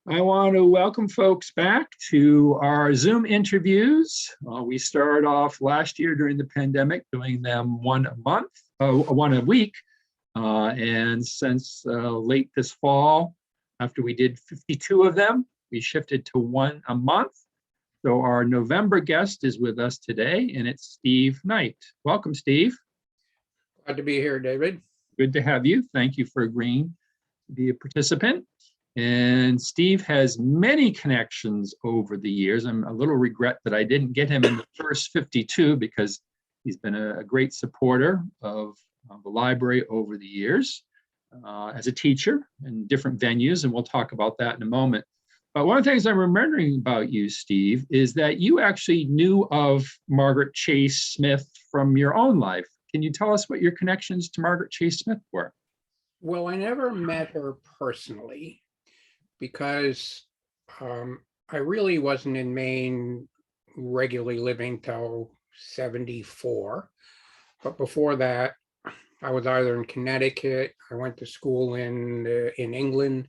I want to welcome folks back to our Zoom interviews. We started off last year during the pandemic doing them one a week. And since late this fall, after we did 52 of them, we shifted to one a month. So our November guest is with us today, and it's Steve Knight. Welcome, Steve. Glad to be here, David. Good to have you. Thank you for agreeing to be a participant. And Steve has many connections over the years. I'm a little regret that I didn't get him in the first 52 because he's been a great supporter of the library over the years as a teacher in different venues, and we'll talk about that in a moment. But one of the things I'm remembering about you, Steve, is that you actually knew of Margaret Chase Smith from your own life. Can you tell us what your connections to Margaret Chase Smith were? Well, I never met her personally because I really wasn't in Maine regularly living till 74. But before that, I was either in Connecticut, I went to school in England,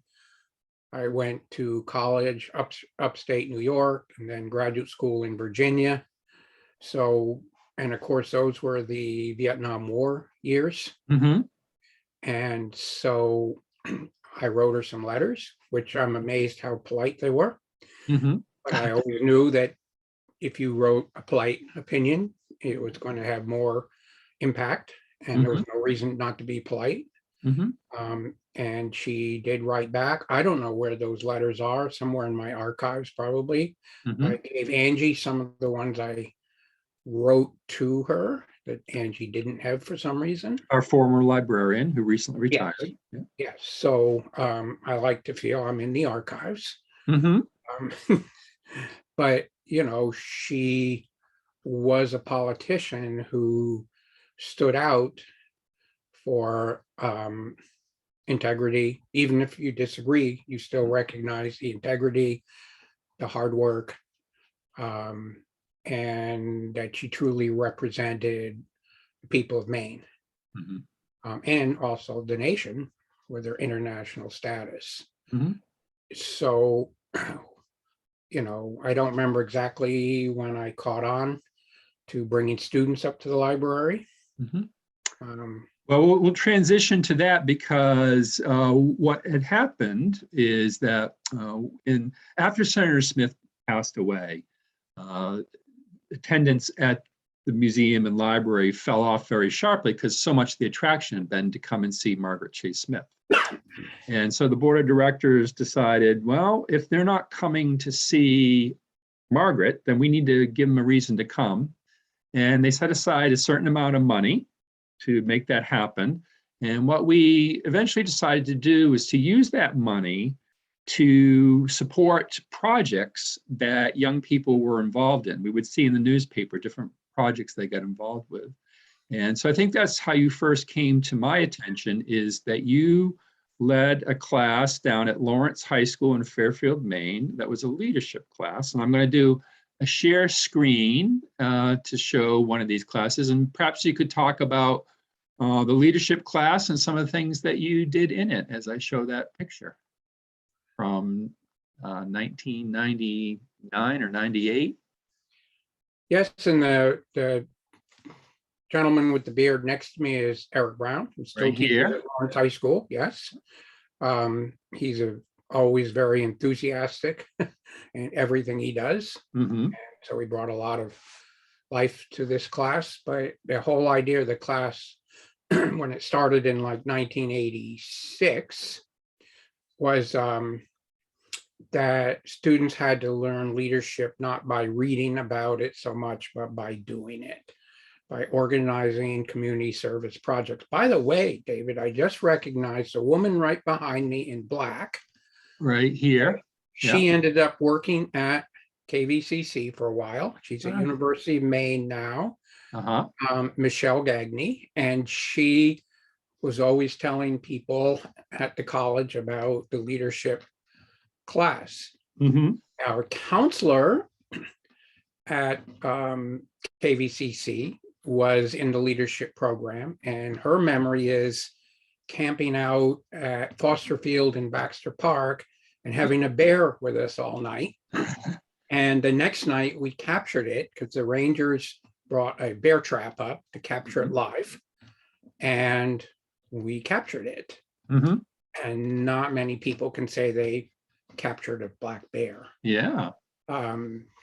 I went to college upstate New York, and then graduate school in Virginia. So, and of course, those were the Vietnam War years. Mm-hmm. And so I wrote her some letters, which I'm amazed how polite they were. Mm-hmm. But I always knew that if you wrote a polite opinion, it was going to have more impact, and there was no reason not to be polite. And she did write back. I don't know where those letters are, somewhere in my archives, probably. I gave Angie some of the ones I wrote to her that Angie didn't have for some reason. Our former librarian who recently retired. Yes. Yeah. Yes. So I like to feel I'm in the archives. But, you know, she was a politician who stood out for integrity. Even if you disagree, you still recognize the integrity, the hard work, and that she truly represented the people of Maine, and also the nation with their international status. So, you know, I don't remember exactly when I caught on to bringing students up to the library. Well, we'll transition to that because what had happened is that after Senator Smith passed away, attendance at the museum and library fell off very sharply because so much of the attraction had been to come and see Margaret Chase Smith. And so the board of directors decided, well, if they're not coming to see Margaret, then we need to give them a reason to come. And they set aside a certain amount of money to make that happen. And what we eventually decided to do is to use that money to support projects that young people were involved in. We would see in the newspaper different projects they got involved with. And so I think that's how you first came to my attention, is that you led a class down at Lawrence High School in Fairfield, Maine. That was a leadership class. And I'm going to do a share screen to show one of these classes. And perhaps you could talk about the leadership class and some of the things that you did in it as I show that picture from 1999 or 98. Yes, and the gentleman with the beard next to me is Eric Brown, who's still teaching at Lawrence High School. Yes, he's always very enthusiastic in everything he does. So he brought a lot of life to this class. But the whole idea of the class, when it started in like 1986, was that students had to learn leadership not by reading about it so much, but by doing it, by organizing community service projects. By the way, David, I just recognized a woman right behind me in black. Right here. She ended up working at KVCC for a while. She's at University of Maine now. Michelle Gagney, and she was always telling people at the college about the leadership class. Our counselor at KVCC was in the leadership program, and her memory is camping out at Foster Field in Baxter Park and having a bear with us all night. And the next night we captured it because the Rangers brought a bear trap up to capture it live. And we captured it. Mhm. And not many people can say they captured a black bear. Yeah.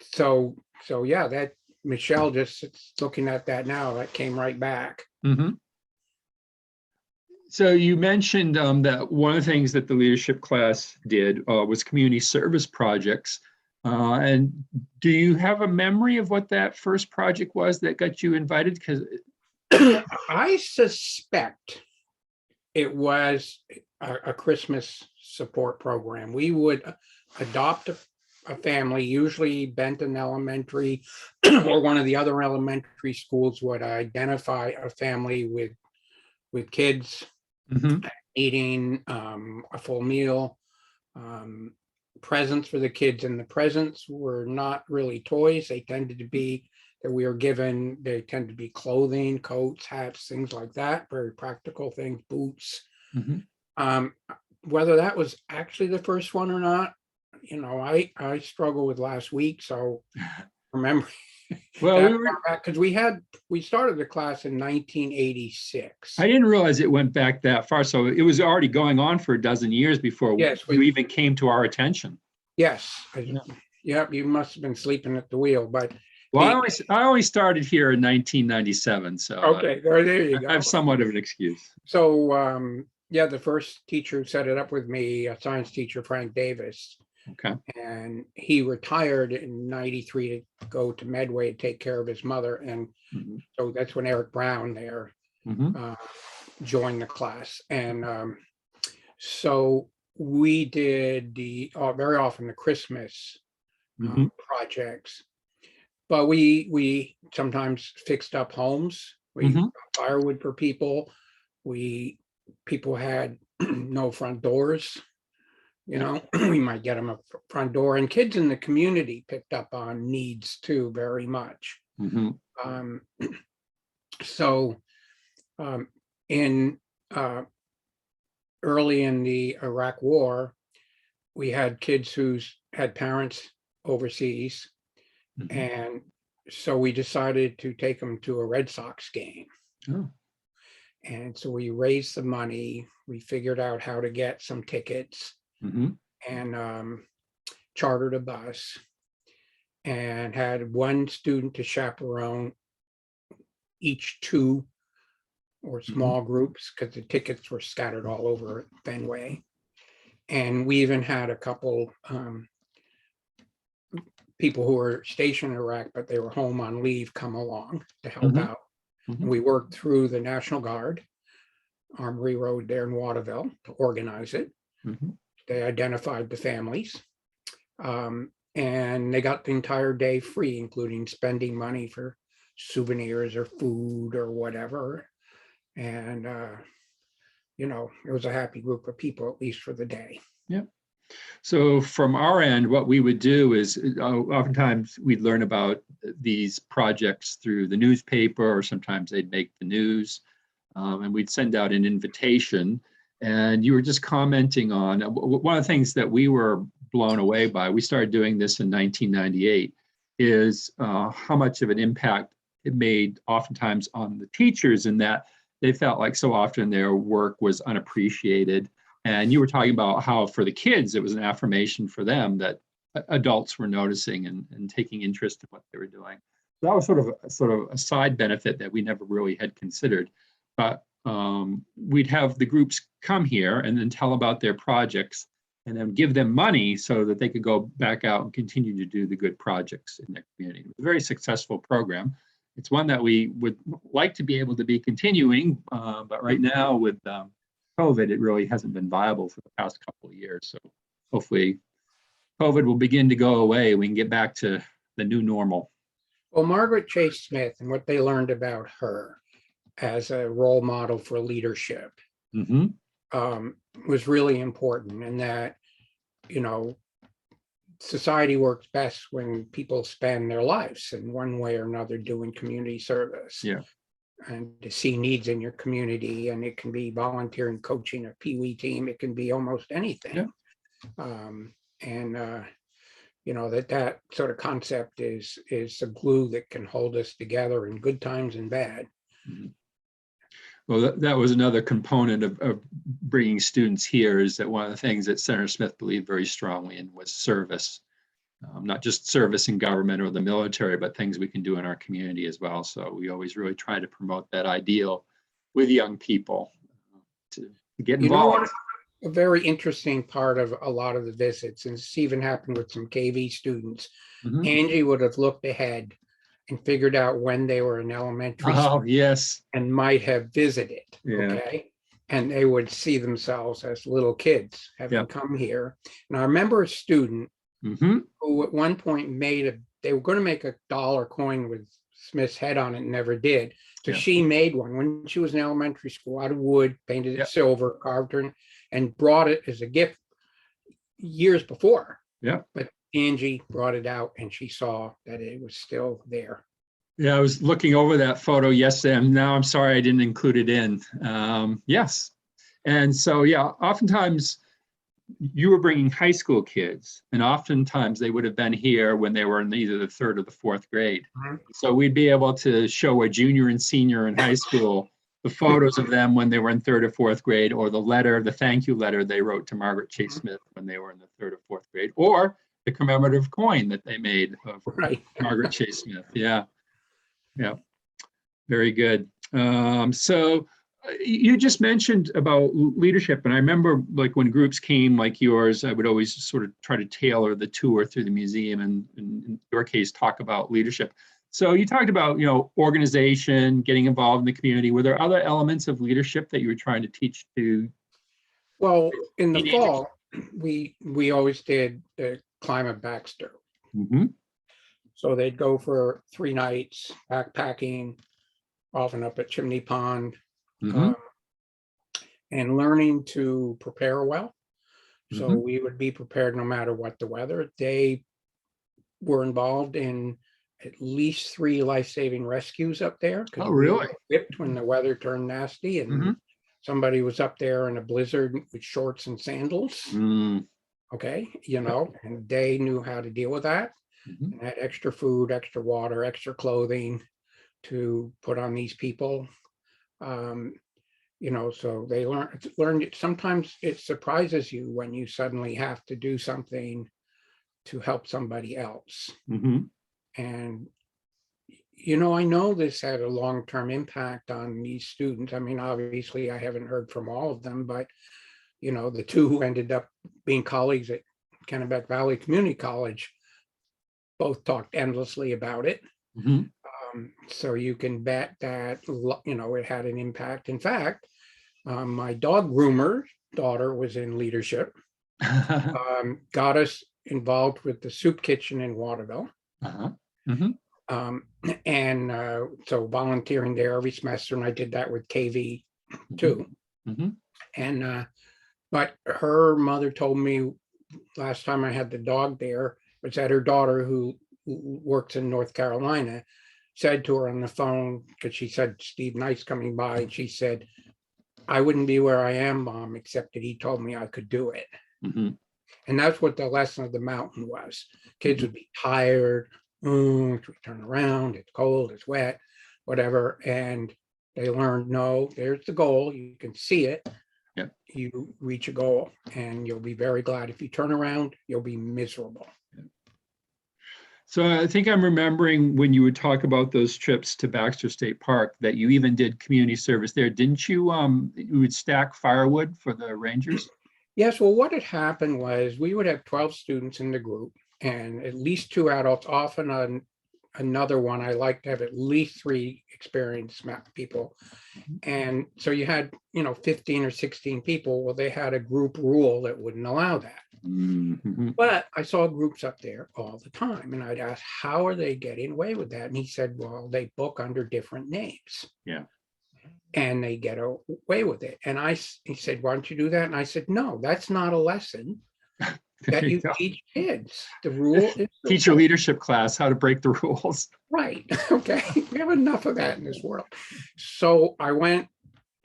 So yeah, that Michelle just looking at that now, that came right back. Mhm. So you mentioned that one of the things that the leadership class did was community service projects. And do you have a memory of what that first project was that got you invited? Because I suspect it was a Christmas support program. We would adopt a family, usually Benton Elementary or one of the other elementary schools would identify a family with kids eating a full meal, presents for the kids, and the presents were not really toys. They tended to be that we were given, they tend to be clothing, coats, hats, things like that, very practical things, boots. Whether that was actually the first one or not, you know, I struggle with last week, so remember. well, Because we started the class in 1986. I didn't realize it went back that far. So it was already going on for a dozen years before Yes, you even came to our attention. Yes. Yeah. Yep, you must have been sleeping at the wheel, but Well, I only started here in 1997, so okay, there you go. I have somewhat of an excuse. So yeah, the first teacher who set it up with me, a science teacher, Frank Davis, Okay. and he retired in 93 to go to Medway to take care of his mother. And so that's when Eric Brown there joined the class. And so we did the very often the Christmas projects, but we sometimes fixed up homes. We firewood for people. People had no front doors. You know, we might get them a front door, and kids in the community picked up on needs too very much. So in early in the Iraq War, we had kids who had parents overseas, and so we decided to take them to a Red Sox game. And so we raised the money, we figured out how to get some tickets, and chartered a bus, and had one student to chaperone each two or small groups, because the tickets were scattered all over Fenway. And we even had a couple people who were stationed in Iraq, but they were home on leave, come along to help out. And we worked through the National Guard, Armory Road there in Waterville, to organize it. They identified the families, and they got the entire day free, including spending money for souvenirs or food or whatever. And you know, it was a happy group of people, at least for the day. Yeah. So from our end, what we would do is oftentimes we'd learn about these projects through the newspaper, or sometimes they'd make the news, and we'd send out an invitation. And you were just commenting on one of the things that we were blown away by. We started doing this in 1998, is how much of an impact it made oftentimes on the teachers, in that they felt like so often their work was unappreciated. And you were talking about how for the kids, it was an affirmation for them that adults were noticing and taking interest in what they were doing. So that was sort of a side benefit that we never really had considered. But we'd have the groups come here and then tell about their projects, and then give them money so that they could go back out and continue to do the good projects in their community. It was a very successful program. It's one that we would like to be able to be continuing, but right now with COVID, it really hasn't been viable for the past couple of years. So hopefully COVID will begin to go away. We can get back to the new normal. Well, Margaret Chase Smith and what they learned about her as a role model for leadership was really important, in that, you know, society works best when people spend their lives in one way or another doing community service. Yeah. And to see needs in your community, and it can be volunteering, coaching a Pee Wee team, it can be almost anything. And that sort of concept is the glue that can hold us together in good times and bad. Mhm. Well, that was another component of bringing students here, is that one of the things that Senator Smith believed very strongly in was service. Not just service in government or the military, but things we can do in our community as well. So we always really try to promote that ideal with young people to get involved. A very interesting part of a lot of the visits, and this even happened with some KV students, Mhm. Angie would have looked ahead and figured out when they were in elementary school Oh, yes. and might have visited, Yeah. okay? And they would see themselves as little kids having Yep. come here. And I remember a student Hmm. who at one point they were going to make a dollar coin with Smith's head on it and never did. So Yeah. she made one when she was in elementary school out of wood, painted it Yep. silver, carved her, and brought it as a gift years before. Yeah. But Angie brought it out and she saw that it was still there. Yeah, I was looking over that photo yesterday, and now I'm sorry I didn't include it in. Yes. And so, yeah, oftentimes you were bringing high school kids, and oftentimes they would have been here when they were in either the third or the fourth grade. Mhm. So we'd be able to show a junior and senior in high school the photos of them when they were in third or fourth grade, or the thank you letter they wrote to Margaret Chase Smith when they were in the third or fourth grade, or the commemorative coin that they made of Right. Margaret Chase Smith. Yeah. Yeah, very good. So you just mentioned about leadership, and I remember like when groups came like yours, I would always sort of try to tailor the tour through the museum, and in your case, talk about leadership. So you talked about, organization, getting involved in the community. Were there other elements of leadership that you were trying to teach to? Well, in the teenagers? fall, we always did climb a Baxter. Mm-hmm. So they'd go for 3 nights backpacking, often up at Chimney Pond, Mm-hmm. and learning to prepare well. So Mm-hmm. we would be prepared no matter what the weather. They were involved in at least 3 life-saving rescues up there, because Oh, we were really? equipped when the weather turned nasty and Mm-hmm. somebody was up there in a blizzard with shorts and sandals. Mm-hmm. Okay, and they knew how to deal with that. Mm-hmm. And had extra food, extra water, extra clothing to put on these people. So they learned it. Sometimes it surprises you when you suddenly have to do something to help somebody else. Mm-hmm. And I know this had a long-term impact on these students. I mean, obviously I haven't heard from all of them, but the 2 who ended up being colleagues at Kennebec Valley Community College both talked endlessly about it. Mm-hmm. So you can bet that, it had an impact. In fact, my dog groomer daughter was in leadership, got us involved with the soup kitchen in Waterville. Uh-huh. Mm-hmm. So volunteering there every semester, and I did that with KV too. Mm-hmm. And but her mother told me last time I had the dog there was that her daughter, who works in North Carolina, said to her on the phone, because she said Steve Knight's coming by, and she said, "I wouldn't be where I am, Mom, except that he told me I could do it." Mm-hmm. And that's what the lesson of the mountain was. Kids would be tired, we turn around, it's cold, it's wet, whatever. And they learned, no, there's the goal. You can see it. Yep. You reach a goal, and you'll be very glad. If you turn around, you'll be miserable. So I think I'm remembering when you would talk about those trips to Baxter State Park that you even did community service there, didn't you? You would stack firewood for the rangers? Yes, well, what had happened was we would have 12 students in the group and at least 2 adults, often another one. I like to have at least 3 experienced people. And so you had, 15 or 16 people. Well, they had a group rule that wouldn't allow that. Mm-hmm. But I saw groups up there all the time, and I'd ask, how are they getting away with that? And he said, well, they book under different names. Yeah. And they get away with it. And he said, why don't you do that? And I said, no, that's not a lesson that you teach kids. The rule is teach your leadership class how to break the rules. Right. Okay. We have enough of that in this world. So I went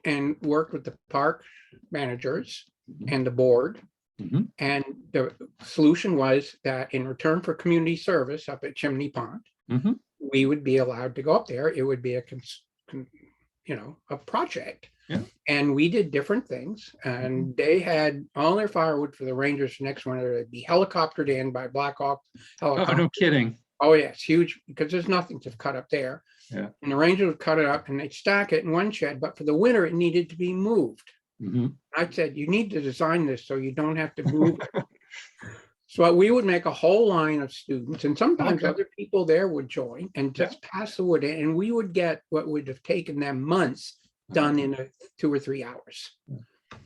and worked with the park managers and the board Mhm. And the solution was that in return for community service up at Chimney Pond, Mhm. we would be allowed to go up there. It would be a project. Yeah. And we did different things. And they had all their firewood for the Rangers next winter. It'd be helicoptered in by Black Hawk Oh, helicopter. no kidding. Oh, yeah, it's huge because there's nothing to cut up there. Yeah. And the Rangers would cut it up and they'd stack it in one shed. But for the winter, it needed to be moved. Mhm. I said, you need to design this so you don't have to move it. So we would make a whole line of students, and sometimes Okay. other people there would join and just pass the wood in, and we would get what would have taken them months done in 2 or 3 hours.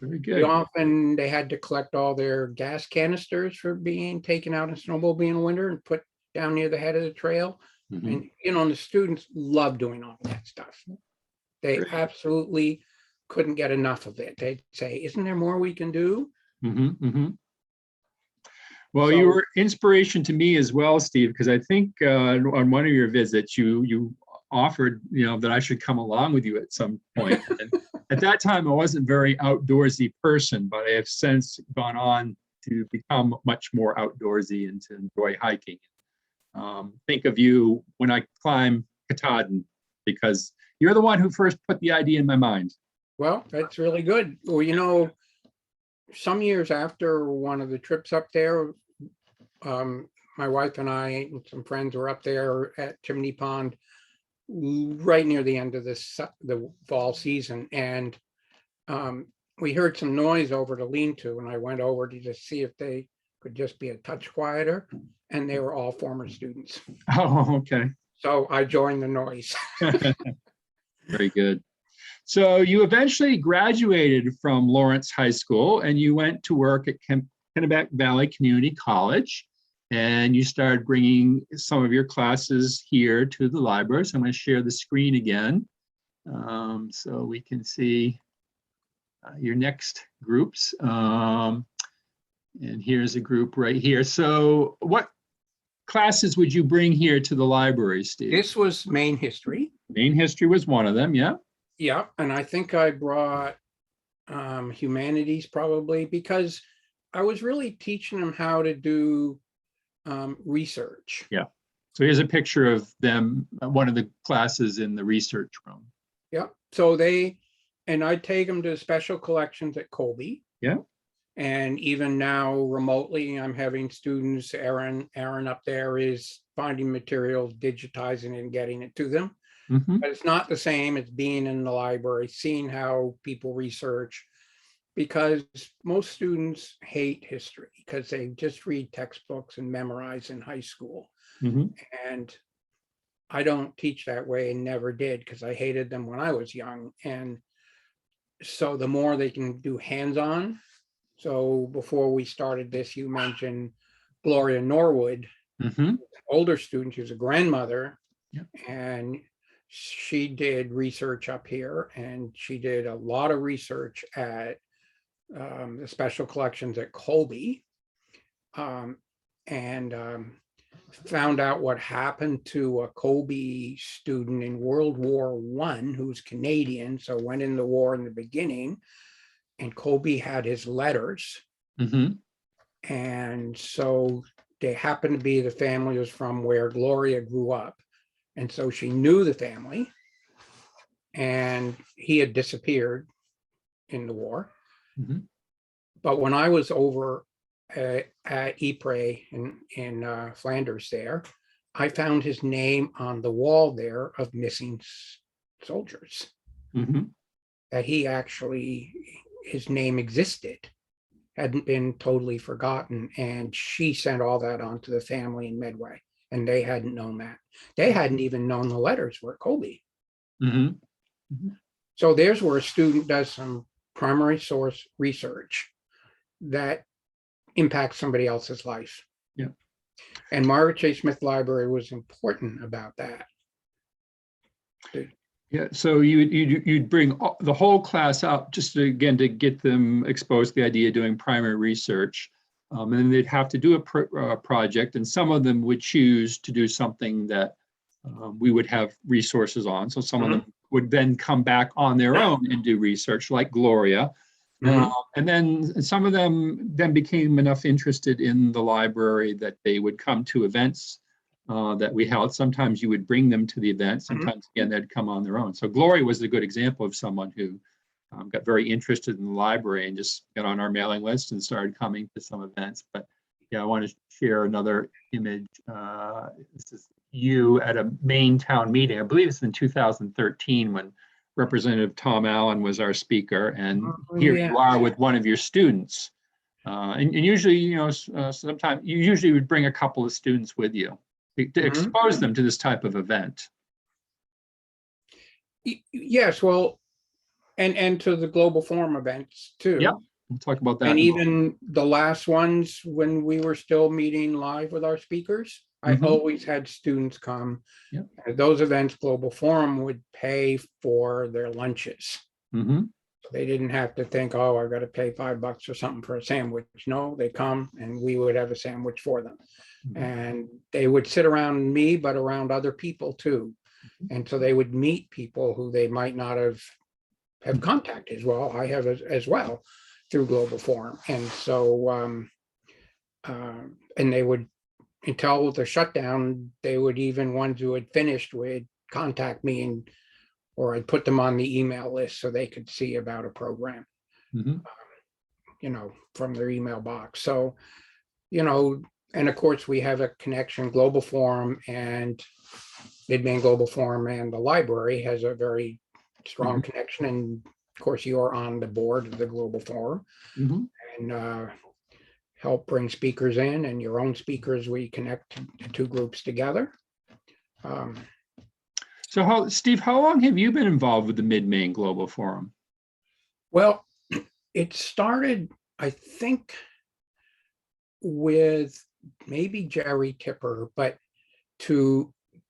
Very We good. often, they had to collect all their gas canisters for being taken out in snowmobile in the winter and put down near the head of the trail. Mhm. And the students love doing all that stuff. They Great. absolutely couldn't get enough of it. They'd say, isn't there more we can do? Mhm. Mhm. Well, So- you were inspiration to me as well, Steve, because I think on one of your visits, you offered, that I should come along with you at some point. And at that time, I wasn't a very outdoorsy person, but I have since gone on to become much more outdoorsy and to enjoy hiking. Think of you when I climb Katahdin, because you're the one who first put the idea in my mind. Well, that's really good. Well, some years after one of the trips up there, my wife and I and some friends were up there at Chimney Pond right near the end of the fall season. And we heard some noise over the lean-to, and I went over to just see if they could just be a touch quieter. And they were all former students. Oh, okay. So I joined the noise. Very good. So you eventually graduated from Lawrence High School and you went to work at Kennebec Valley Community College, and you started bringing some of your classes here to the library. So I'm going to share the screen again so we can see your next groups. And here's a group right here. So what classes would you bring here to the library, Steve? This was Maine history. Maine history was one of them, yeah. Yeah, and I think I brought humanities probably because I was really teaching them how to do research. Yeah. So here's a picture of them, one of the classes in the research room. Yeah. So I'd take them to special collections at Colby. Yeah. And even now remotely, I'm having students, Aaron up there is finding materials, digitizing it and getting it to them. Mhm. But it's not the same as being in the library, seeing how people research, because most students hate history because they just read textbooks and memorize in high school. Mhm. And I don't teach that way and never did because I hated them when I was young. And so the more they can do hands-on. So before we started this, you mentioned Gloria Norwood, Mhm. older student, she was a grandmother. Yep. And she did research up here, and she did a lot of research at the special collections at Colby, and found out what happened to a Colby student in World War I who's Canadian, so went in the war in the beginning, and Colby had his letters. Mhm. And so they happened to be the family was from where Gloria grew up. And so she knew the family, and he had disappeared in the war. Mhm. But when I was over at Ypres in Flanders there, I found his name on the wall there of missing soldiers, Mhm. that his name existed, hadn't been totally forgotten. And she sent all that on to the family in Medway. And they hadn't known that. They hadn't even known the letters were at Colby. Mhm. So there's where a student does some primary source research that impacts somebody else's life. Yeah. And Margaret Chase Smith Library was important about that. Yeah. So you'd bring the whole class up just to get them exposed to the idea of doing primary research. And then they'd have to do a project, and some of them would choose to do something that we would have resources on. So some of them would then come back on their own and do research, like Gloria. Mhm. And then some of them then became enough interested in the library that they would come to events that we held. Sometimes you would bring them to the event. Mhm. Sometimes, again, they'd come on their own. So Gloria was a good example of someone who got very interested in the library and just got on our mailing list and started coming to some events. But yeah, I want to share another image. This is you at a Maine town meeting. I believe it's in 2013 when Representative Tom Allen was our speaker, and Oh, here yeah. you are with one of your students. And usually, you know, sometimes you usually would bring a couple of students with you to Mhm. expose them to this type of event. Yes, well, and to the global forum events Yeah, too. we'll talk about that And in a moment. even the last ones, when we were still meeting live with our speakers, I Mhm. always had students come. Yeah. At those events, Global Forum would pay for their lunches. Mhm. So they didn't have to think, oh, I've got to pay $5 or something for a sandwich. No, they come and we would have a sandwich for them. Mhm. And they would sit around me, but around other people too. And so they would meet people who they might not have contacted as well. I have as well through Global Forum. And so, and they would, until the shutdown, they would, even ones who had finished would contact me, and or I'd put them on the email list so they could see about a program, Mhm. you know, from their email box. So, you know, and of course we have a connection. Global Forum and Mid-Maine Global Forum and the library has a very strong Mhm. connection. And of course you're on the board of the Global Forum Mhm. and help bring speakers in, and your own speakers. We connect the two groups together. So, Steve, how long have you been involved with the Mid-Maine Global Forum? Well, it started, I think, with maybe Jerry Tipper, but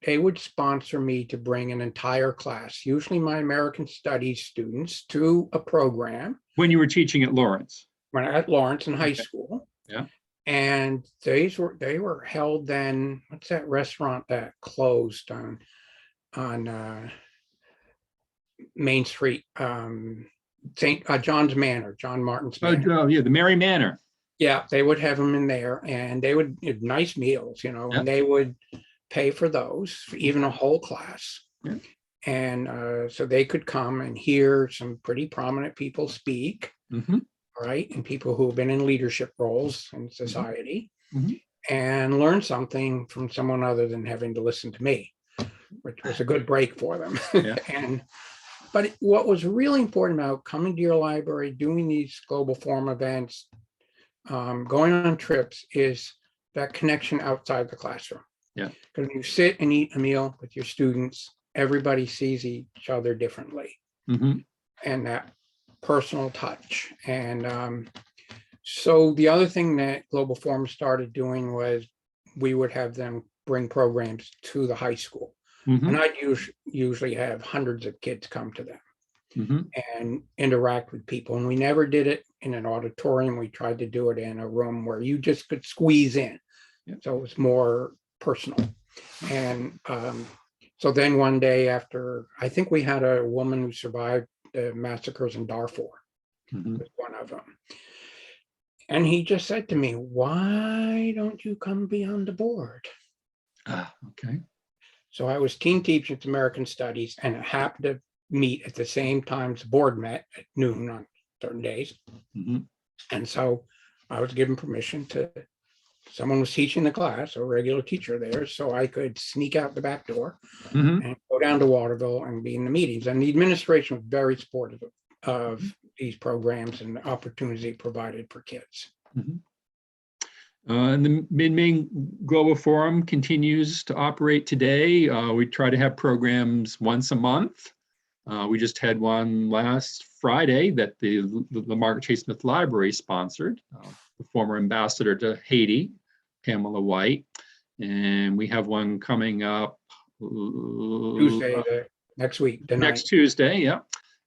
they would sponsor me to bring an entire class, usually my American Studies students, to a program When you were teaching at Lawrence? when at Lawrence in high Okay. school. Yeah. And they were held then. What's that restaurant that closed on Main Street? St. John's Manor, John Martin's Manor. Oh, yeah, the Mary Manor. Yeah, they would have them in there, and they would have nice meals, you know, Yeah. and they would pay for those, for even a whole class. Yeah. And so they could come and hear some pretty prominent people speak, Mhm. right? And people who have been in leadership roles in society Mhm. and learn something from someone other than having to listen to me, which was a good break for them. Yeah. But what was really important about coming to your library, doing these Global Forum events, going on trips, is that connection outside the classroom. Yeah. Because when you sit and eat a meal with your students, everybody sees each other differently, Mhm. and that personal touch. And so the other thing that Global Forum started doing was we would have them bring programs to the high school. Mhm. And I'd usually have hundreds of kids come to them Mhm. and interact with people. And we never did it in an auditorium. We tried to do it in a room where you just could squeeze in. Yeah. So it was more personal. And so then one day after, I think we had a woman who survived the massacres in Darfur, Mhm. was one of them. And he just said to me, why don't you come be on the board? Okay. So I was team teaching American Studies, and it happened to meet at the same time the board met at noon on certain days. Mhm. And so I was given permission to, someone was teaching the class, a regular teacher there, so I could sneak out the back door Mhm. and go down to Waterville and be in the meetings. And the administration was very supportive of these programs and the opportunity provided for kids. Mhm. And the Mid-Maine Global Forum continues to operate today. We try to have programs once a month. We just had one last Friday that the Margaret Chase Smith Library sponsored. The former ambassador to Haiti, Pamela White, and we have one coming up Tuesday, next week, the next 9th, Tuesday. Yeah,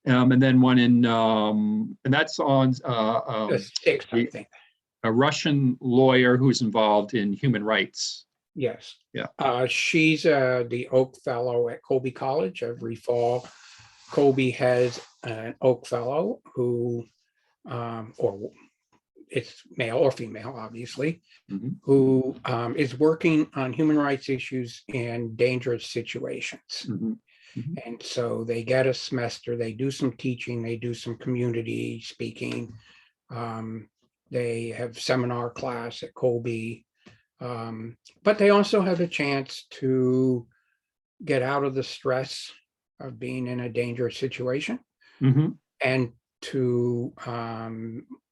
and then one in and that's on the 6th, I think. a Russian lawyer who's involved in human rights. Yes. Yeah. She's the Oak Fellow at Colby College. Every fall, Colby has an Oak Fellow who or it's male or female, obviously, Mhm. who is working on human rights issues in dangerous situations. Mhm. Mhm. And so they get a semester, they do some teaching, they do some community speaking. They have seminar class at Colby, but they also have a chance to get out of the stress of being in a dangerous situation Mhm. and to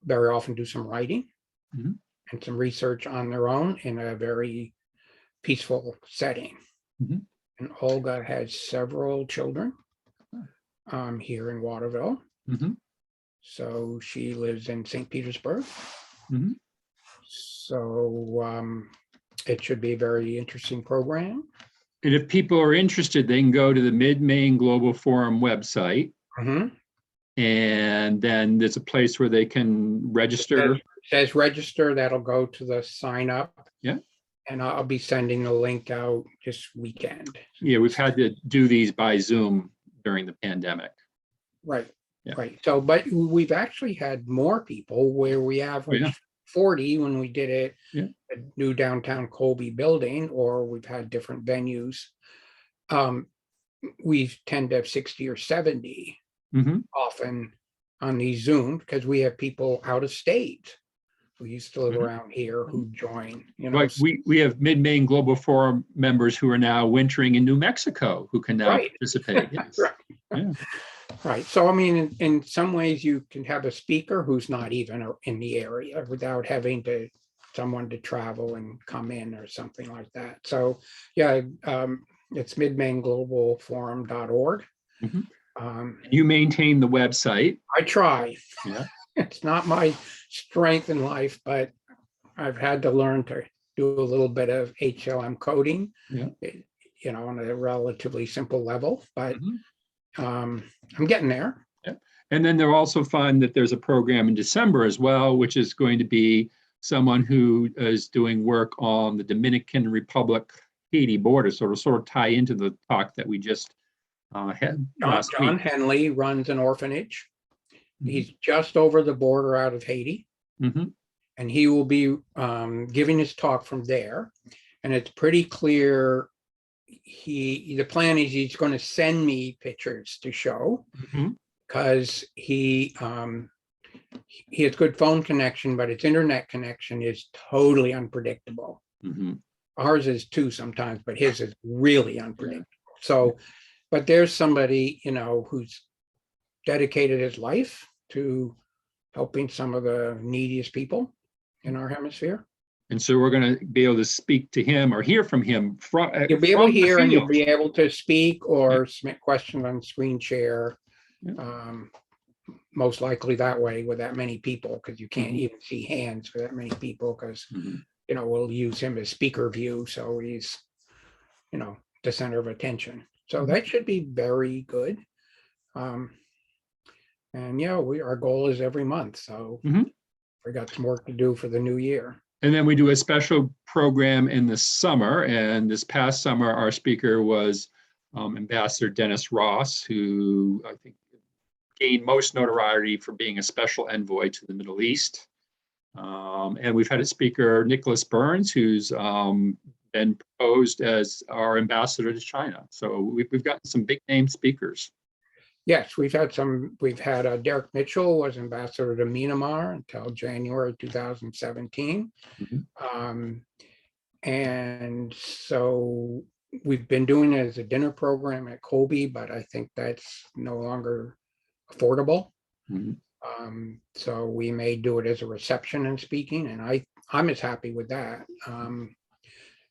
very often do some writing Mhm. and some research on their own in a very peaceful setting. Mhm. And Olga has several children here in Waterville. Mhm. So she lives in St. Petersburg. Mhm. So it should be a very interesting program. And if people are interested, they can go to the Mid-Maine Global Forum website, Mhm. and then there's a place where they can register. Says register, that'll go to the sign up. Yeah. And I'll be sending the link out this weekend. Yeah, we've had to do these by Zoom during the pandemic. Right, Yeah. right. So, but we've actually had more people where we averaged 40 when we did it Yeah. at new downtown Colby building, or we've had different venues. We tend to have 60 or 70 Mhm. often on these Zoom because we have people out of state who used to live Mhm. around here who join, you know. Like we have Mid-Maine Global Forum members who are now wintering in New Mexico who can now Right. participate. Yes. Right. Yeah. Right. So, I mean, in some ways, you can have a speaker who's not even in the area without having someone to travel and come in or something like that. So, yeah, it's midmainglobalforum.org. Mhm. Um, You maintain the website. I try. Yeah. It's not my strength in life, but I've had to learn to do a little bit of HLM coding, Yeah. you know, on a relatively simple level, but Mhm. I'm getting there. Yeah. And then they'll also find that there's a program in December as well, which is going to be someone who is doing work on the Dominican Republic Haiti border. So it'll sort of tie into the talk that we just had last John week. Henley runs an orphanage. Mhm. He's just over the border out of Haiti, Mhm. and he will be giving his talk from there. And it's pretty clear the plan is he's going to send me pictures to show Mhm. because he has good phone connection, but its internet connection is totally unpredictable. Mhm. Ours is too sometimes, but his is really unpredictable. So, but there's somebody, you know, who's dedicated his life to helping some of the neediest people in our hemisphere. And so we're going to be able to speak to him or hear from him You'll be able to from the hear and you'll field. be able to speak or submit questions on screen share. Yeah. Most likely that way with that many people, because you can't Mhm. even see hands for that many people, because Mhm. you know, we'll use him as speaker view, so he's, you know, the center of attention. So Mhm. that should be very good. And yeah, our goal is every month, so Mhm. we got some work to do for the new year. And then we do a special program in the summer. And this past summer, our speaker was Ambassador Dennis Ross, who I think gained most notoriety for being a special envoy to the Middle East. And we've had a speaker, Nicholas Burns, who's been proposed as our ambassador to China. So we've gotten some big name speakers. Yes, we've had Derek Mitchell was ambassador to Myanmar until January 2017. Mhm. And so we've been doing it as a dinner program at Colby, but I think that's no longer affordable. Mhm. So we may do it as a reception and speaking, and I'm as happy with that.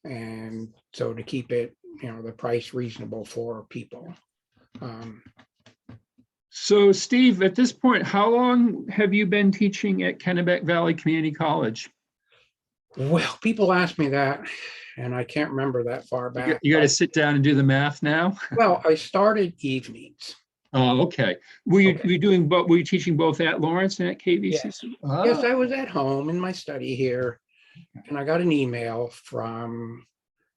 And so to keep it, you know, the price reasonable for people. So Steve, at this point, how long have you been teaching at Kennebec Valley Community College? Well, people ask me that, and I can't remember that far back. You got to sit down and do the math now. Well, I started evenings. Oh, okay. Were you doing both? Were you teaching both at Lawrence and at KVCC? Yes, I was at home in my study here, and I got an email from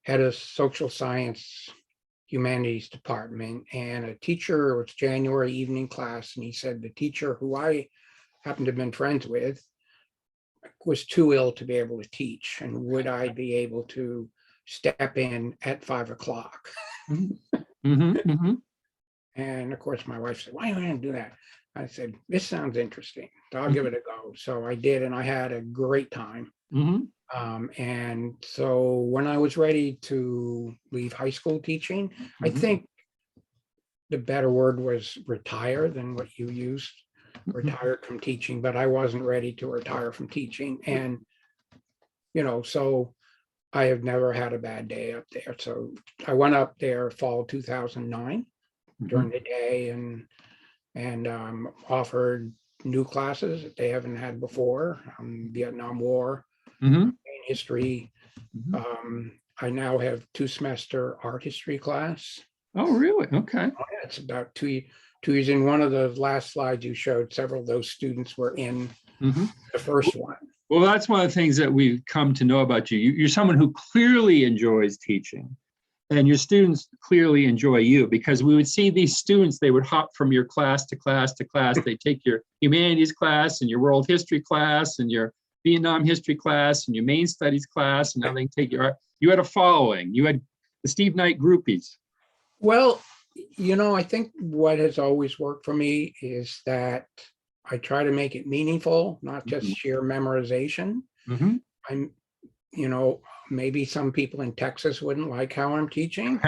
head of social science humanities department, and a teacher. It was January evening class, and he said the teacher who I happened to have been friends with, was too ill to be able to teach, and would I be able to step in at 5 o'clock? And of course, my wife said, "Why are you going to do that?" I said, "This sounds interesting, so I'll give it a go." So I did, and I had a great time. And so when I was ready to leave high school teaching, I think the better word was retire than what you used, retired from teaching, but I wasn't ready to retire from teaching. And, so I have never had a bad day up there. So I went up there fall 2009 during the day and offered new classes that they haven't had before, Vietnam War, history. I now have 2-semester art history class. Oh, really? Okay. Oh, yeah, it's about 2 years. In one of the last slides you showed, several of those students were in the first one. Well, that's one of the things that we've come to know about you. You're someone who clearly enjoys teaching, and your students clearly enjoy you, because we would see these students, they would hop from your class to class to class. They take your humanities class and your world history class and your Vietnam history class and your Maine studies class, and now they take you had a following. You had the Steve Knight groupies. Well, I think what has always worked for me is that I try to make it meaningful, not just sheer memorization. I'm, maybe some people in Texas wouldn't like how I'm teaching.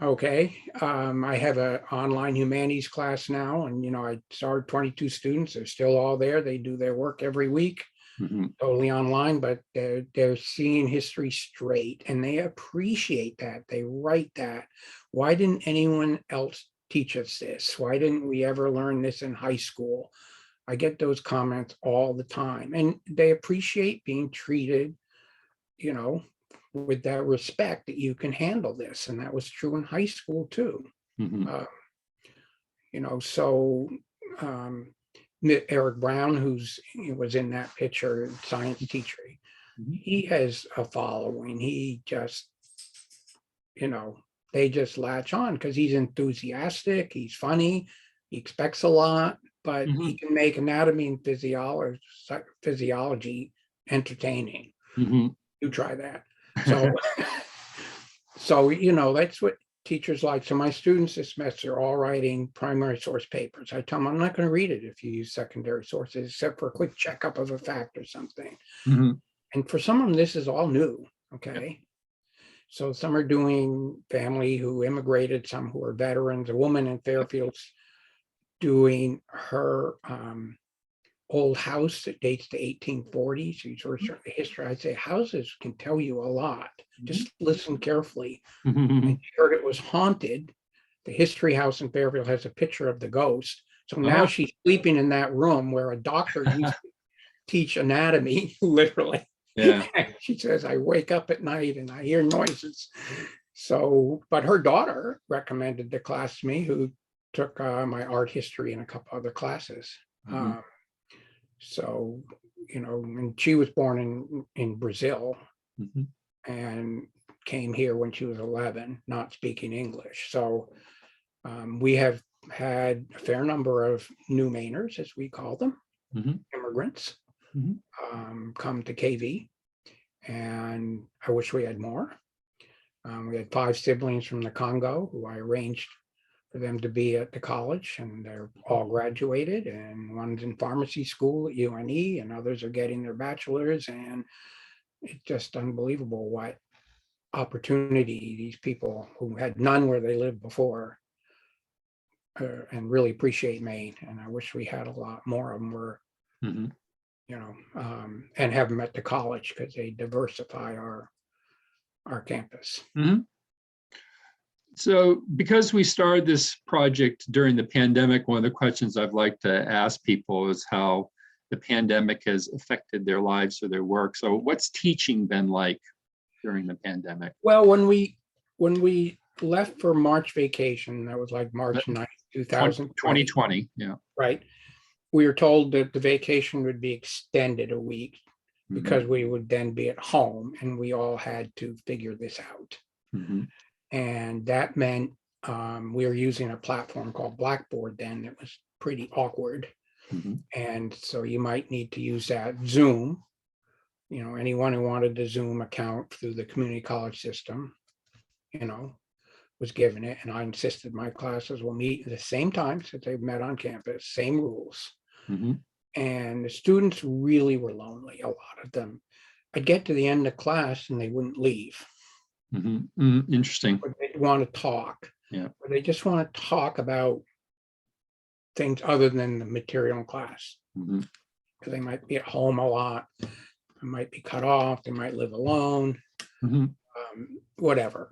Okay. I have an online humanities class now, and, I started 22 students. They're still all there. They do their work every week, totally online, but they're seeing history straight, and they appreciate that. They write that. Why didn't anyone else teach us this? Why didn't we ever learn this in high school? I get those comments all the time, and they appreciate being treated, with that respect, that you can handle this. And that was true in high school too. So Eric Brown, was in that picture, science teacher, he has a following. He just, they just latch on because he's enthusiastic, he's funny, he expects a lot, but he can make anatomy and physiology entertaining. You try that. So, that's what teachers like. So my students this semester are all writing primary source papers. I tell them I'm not going to read it if you use secondary sources, except for a quick checkup of a fact or something. And for some of them, this is all new. Okay. So some are doing family who immigrated, some who are veterans. A woman in Fairfield's doing her old house that dates to 1840. She's researching the history. I'd say houses can tell you a lot. Just listen carefully. And she heard it was haunted. The history house in Fairfield has a picture of the ghost. So now she's sleeping in that room where a doctor used to teach anatomy, literally. Yeah. She says, I wake up at night and I hear noises. So, but her daughter recommended the class to me, who took my art history and a couple other classes. So, and she was born in Brazil and came here when she was 11, not speaking English. So we have had a fair number of new Mainers, as we call them, immigrants, come to KV. And I wish we had more. We had 5 siblings from the Congo who I arranged for them to be at the college, and they're all graduated, and one's in pharmacy school at UNE, and others are getting their bachelors. And it's just unbelievable what opportunity these people who had none where they lived before, and really appreciate Maine. And I wish we had a lot more of them were, and have them at the college, because they diversify our campus. So because we started this project during the pandemic, one of the questions I'd like to ask people is how the pandemic has affected their lives or their work. So what's teaching been like during the pandemic? Well, when we left for March vacation, that was like March 9th, 2020. Yeah. Right. We were told that the vacation would be extended a week because we would then be at home, and we all had to figure this out. And that meant we were using a platform called Blackboard then that was pretty awkward. Mhm. And so you might need to use that Zoom. Anyone who wanted a Zoom account through the community college system, was given it. And I insisted my classes will meet at the same times that they've met on campus, same rules. Mhm. And the students really were lonely, a lot of them. I'd get to the end of class and they wouldn't leave. Mhm. Mhm. Interesting. But they'd want to talk. Yeah. Or they just want to talk about things other than the material in class. Mhm. Because they might be at home a lot. They might be cut off. They might live alone. Mhm. Whatever,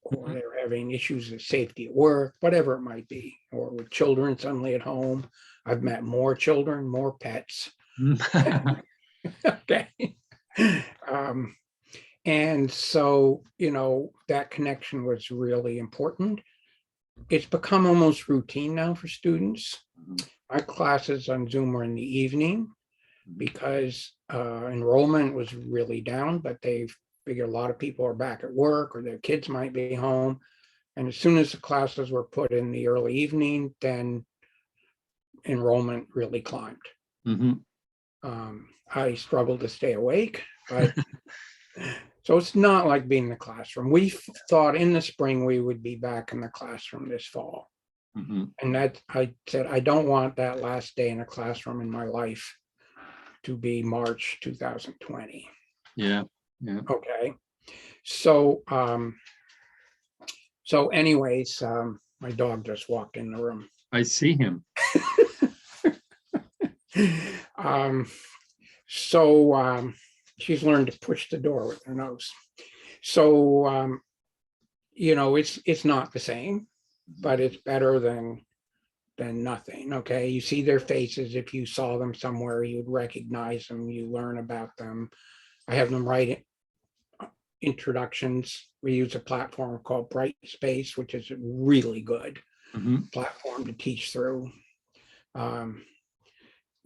or they're having issues of safety at work, whatever it might be, or with children suddenly at home. I've met more children, more pets. Mhm. Okay. And so, that connection was really important. It's become almost routine now for students. My classes on Zoom are in the evening because enrollment was really down, but they figure a lot of people are back at work or their kids might be home. And as soon as the classes were put in the early evening, then enrollment really climbed. Mhm. I struggled to stay awake, but so it's not like being in the classroom. We thought in the spring we would be back in the classroom this fall. Mhm. And that I said, I don't want that last day in a classroom in my life to be March 2020. Yeah. Yeah. Okay. So, anyways, my dog just walked in the room. I see him. She's learned to push the door with her nose. So, it's not the same, but it's better than nothing. Okay. You see their faces. If you saw them somewhere, you'd recognize them. You learn about them. I have them write introductions. We use a platform called Brightspace, which is a really good Mhm. platform to teach through.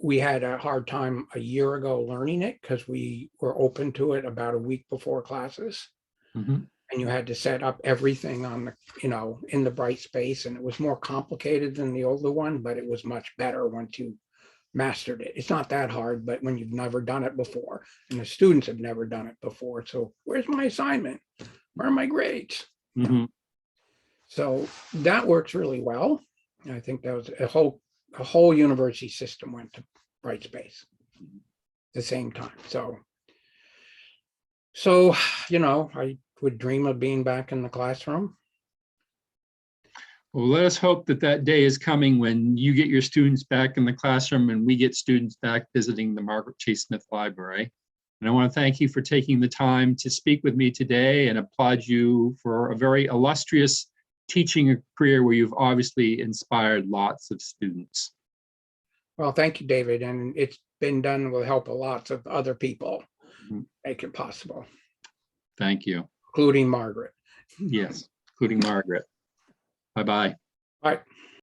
We had a hard time a year ago learning it because we were open to it about a week before classes. Mhm. And you had to set up everything on the, in the Brightspace, and it was more complicated than the older one, but it was much better once you mastered it. It's not that hard, but when you've never done it before, and the students have never done it before. So where's my assignment? Where are my grades? Mhm. So that works really well. I think that was a whole university system went to Brightspace at the same time. So, I would dream of being back in the classroom. Well, let us hope that that day is coming when you get your students back in the classroom and we get students back visiting the Margaret Chase Smith Library. And I want to thank you for taking the time to speak with me today and applaud you for a very illustrious teaching career where you've obviously inspired lots of students. Well, thank you, David. And it's been done with help of lots of other people Mhm. make it possible, Thank you. including Margaret. Yes, including Margaret. Bye-bye. Bye.